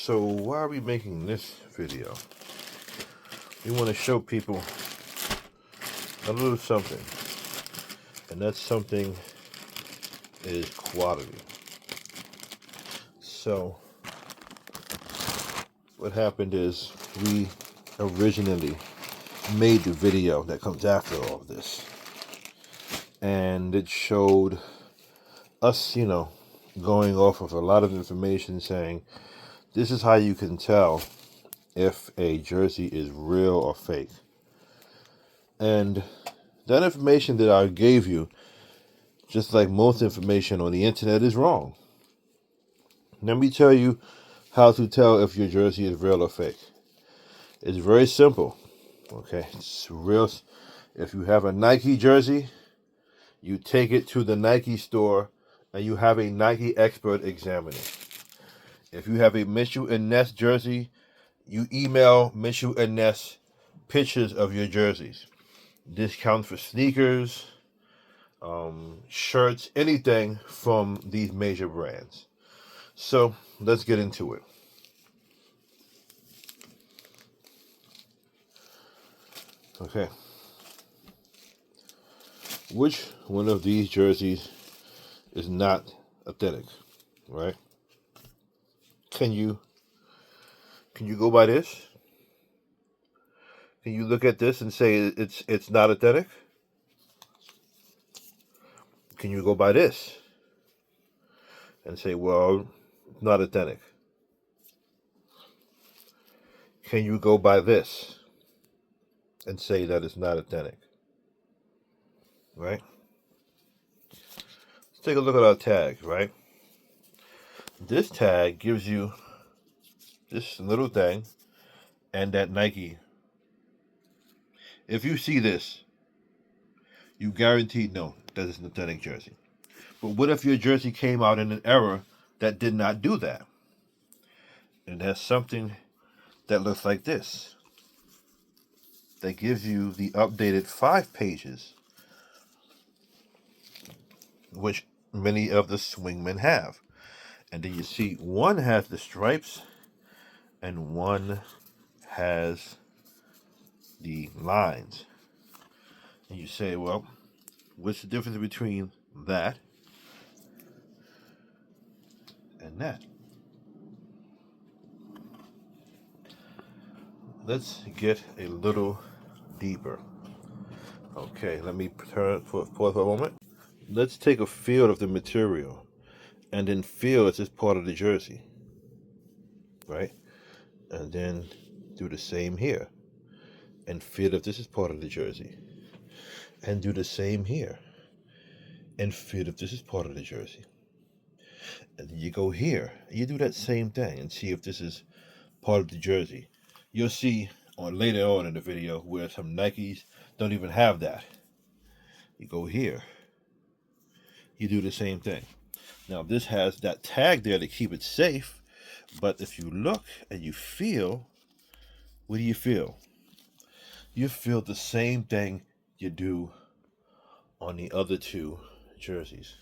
So why are we making this video? We want to show people a little something, and that something is quality. So what happened is we originally made the video that comes after all of this, and it showed us, going off of a lot of information saying this is how you can tell if a jersey is real or fake. And that information that I gave you, just like most information on the internet, is wrong. Let me tell you how to tell if your jersey is real or fake. It's very simple. Okay, it's real. If you have a Nike jersey, you take it to the Nike store and you have a Nike expert examine it. If you have a Mitchell and Ness jersey, you email Mitchell and Ness pictures of your jerseys. Discounts for sneakers, shirts, anything from these major brands. So let's get into it. Okay. Which one of these jerseys is not authentic, right? Can you go by this? Can you look at this and say it's not authentic? Can you go by this and say, well, it's not authentic? Can you go by this and say that it's not authentic? Right? Let's take a look at our tags, right? This tag gives you this little thing and that Nike. If you see this, you guaranteed know that it's an authentic jersey. But what if your jersey came out in an era that did not do that? And it has something that looks like this, that gives you the updated 5 pages, which many of the swingmen have. And then you see one has the stripes and one has the lines. And you say, well, what's the difference between that and that? Let's get a little deeper. Okay, let me pause for a moment. Let's take a feel of the material and then feel it's just part of the jersey, right? And then do the same here and feel if this is part of the jersey, and do the same here and feel if this is part of the jersey. And then you go here, you do that same thing and see if this is part of the jersey. You'll see later on in the video where some Nikes don't even have that. You go here, you do the same thing. Now this has that tag there to keep it safe, but if you look and you feel, what do you feel? You feel the same thing you do on the other two jerseys.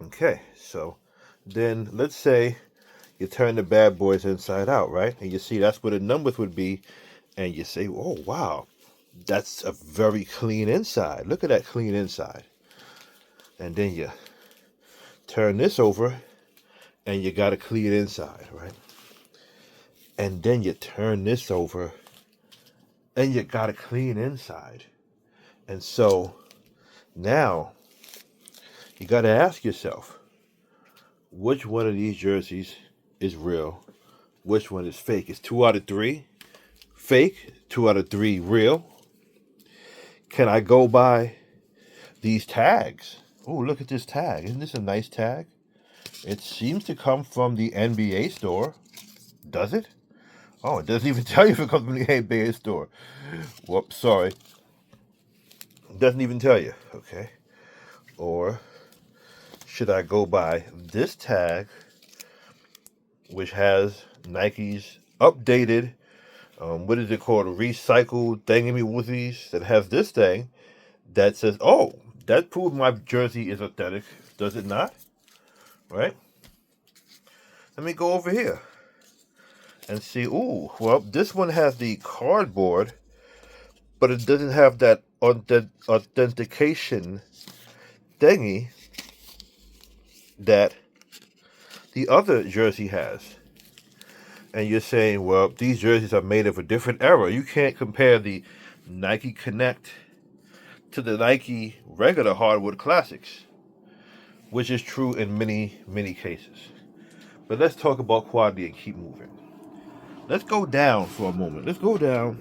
Okay, so then let's say you turn the bad boys inside out, right? And you see that's where the numbers would be, and you say, oh wow, that's a very clean inside. Look at that clean inside. And then you turn this over and you got a clean inside, right? And then you turn this over and you got a clean inside. And so now you got to ask yourself, which one of these jerseys is real? Which one is fake? It's 2 out of 3 fake, 2 out of 3 real. Can I go by these tags? Oh, look at this tag. Isn't this a nice tag? It seems to come from the NBA store. Does it? Oh, it doesn't even tell you if it comes from the NBA store. Whoops, sorry. It doesn't even tell you. Okay. Or should I go by this tag, which has Nike's updated, what is it called, recycled thingy-woozies, that has this thing that says, oh, that proves my jersey is authentic. Does it not? Right? Let me go over here. and see, ooh, well, this one has the cardboard, but it doesn't have that authentication thingy that the other jersey has. And you're saying, well, these jerseys are made of a different era. You can't compare the Nike Connect to the Nike regular hardwood classics, which is true in many, many cases. But let's talk about quality and keep moving. Let's go down for a moment. Let's go down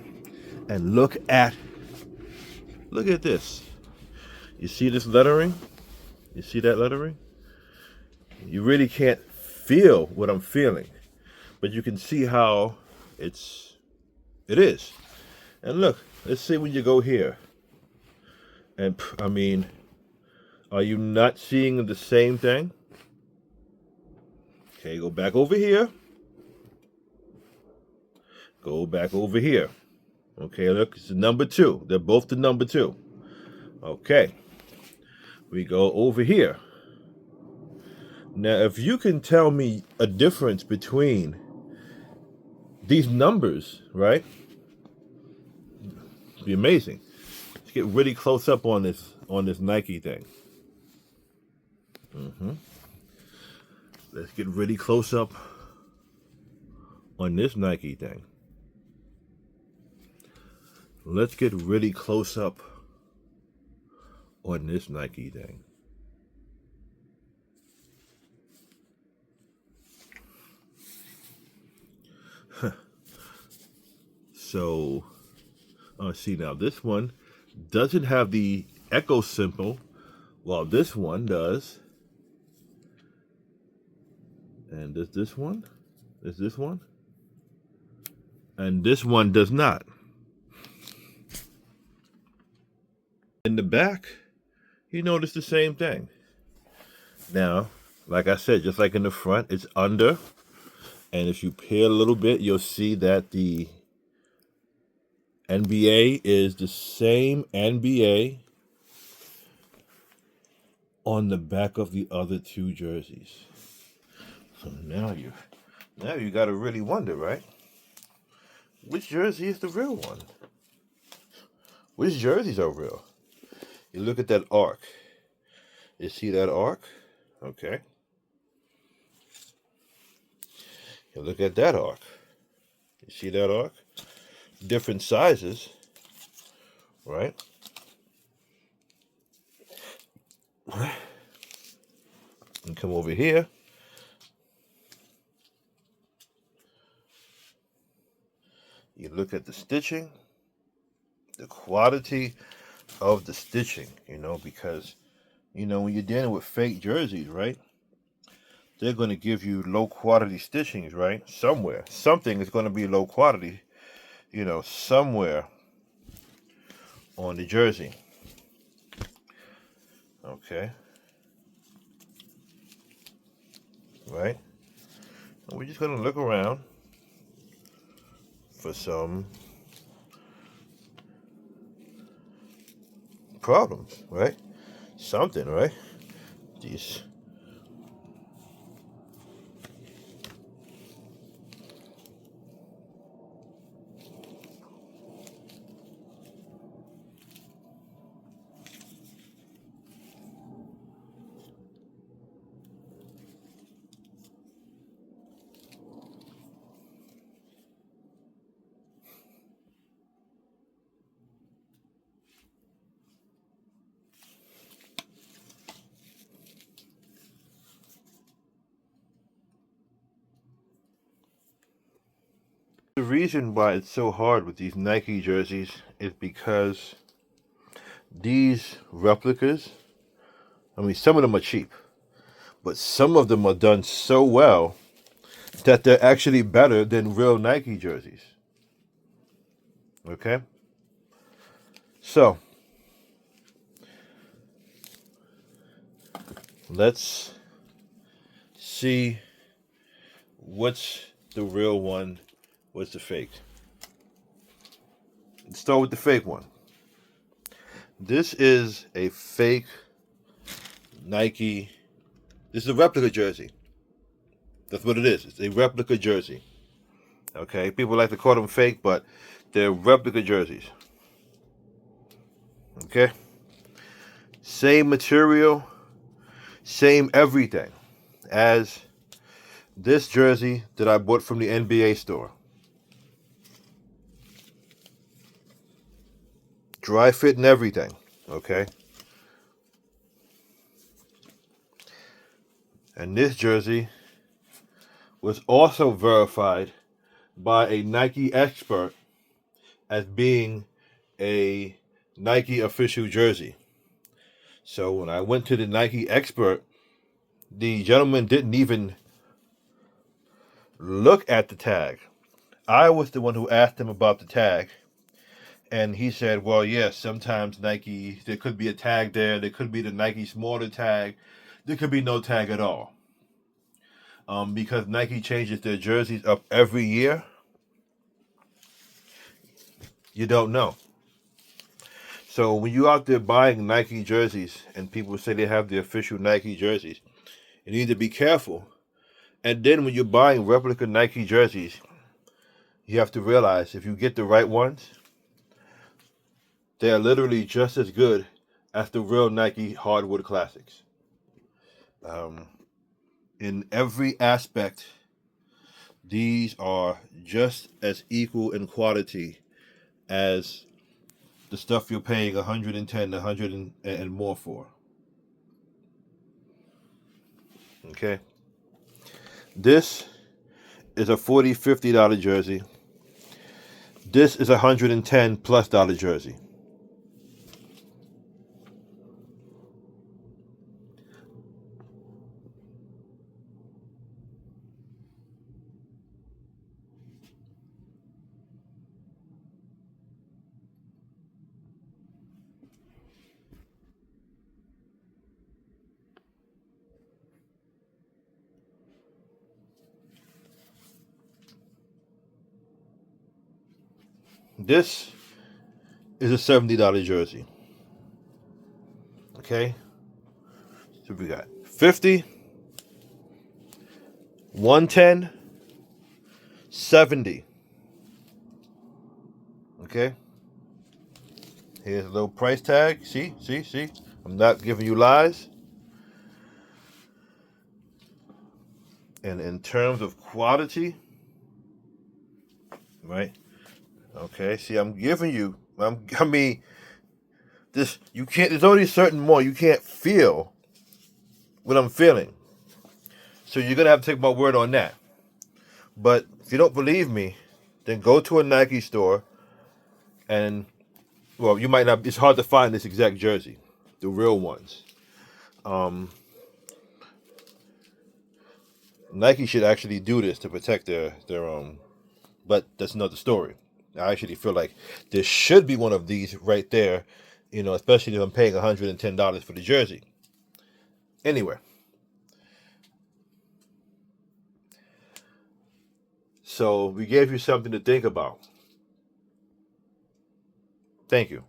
and look at this. You see this lettering? You see that lettering? You really can't feel what I'm feeling, but you can see how it is. And look, let's see when you go here. And I mean, are you not seeing the same thing? Okay, go back over here. Go back over here. Okay, look, it's the number 2. They're both the number 2. Okay, we go over here. Now, if you can tell me a difference between these numbers, right? It'd be amazing. Let's get really close up on this Nike thing. Let's get really close up on this Nike thing. Let's get really close up on this Nike thing. So, see now, this one doesn't have the echo symbol, while this one does. And does this one? Is this one? And this one does not. In the back, you notice the same thing. Now, like I said, just like in the front, it's under. And if you peel a little bit, you'll see that the NBA is the same NBA on the back of the other 2 jerseys. So now you got to really wonder, right? Which jersey is the real one? Which jerseys are real? You look at that arc. You see that arc? Okay. You look at that arc. You see that arc? Different sizes, right? And come over here. You look at the stitching, the quality of the stitching, because, when you're dealing with fake jerseys, right? They're going to give you low quality stitchings, right? Somewhere. Something is going to be low quality, somewhere on the jersey. Okay. Right? And we're just going to look around for some problems, right? Something, right? These. The reason why it's so hard with these Nike jerseys is because these replicas, some of them are cheap, but some of them are done so well that they're actually better than real Nike jerseys. Okay? So, let's see what's the real one, what's the fake. Let's start with the fake one. This is a fake Nike. This is a replica jersey. That's what it is. It's a replica jersey. Okay, people like to call them fake, but they're replica jerseys. Okay, same material, same everything as this jersey that I bought from the NBA store. Dry fit and everything. Okay, and this jersey was also verified by a Nike expert as being a Nike official jersey. So when I went to the Nike expert, the gentleman didn't even look at the tag. I was the one who asked him about the tag, and he said, well, yes, sometimes Nike, there could be a tag there, there could be the Nike smaller tag, there could be no tag at all. Because Nike changes their jerseys up every year, you don't know. So when you're out there buying Nike jerseys and people say they have the official Nike jerseys, you need to be careful. And then when you're buying replica Nike jerseys, you have to realize if you get the right ones, they are literally just as good as the real Nike hardwood classics. In every aspect, these are just as equal in quality as the stuff you're paying 110, 100 and more for. Okay? This is a $40, $50 jersey. This is a $110+ jersey. This is a $70 jersey. Okay? So we got 50, 110, 70. Okay? Here's a little price tag. See? I'm not giving you lies. And in terms of quality, right? Okay, see, I'm giving you, I mean, this, you can't, there's only certain more you can't feel what I'm feeling. So you're going to have to take my word on that. But if you don't believe me, then go to a Nike store and, well, you might not, it's hard to find this exact jersey, the real ones. Nike should actually do this to protect their but that's another story. I actually feel like there should be one of these right there, especially if I'm paying $110 for the jersey. Anyway, so we gave you something to think about. Thank you.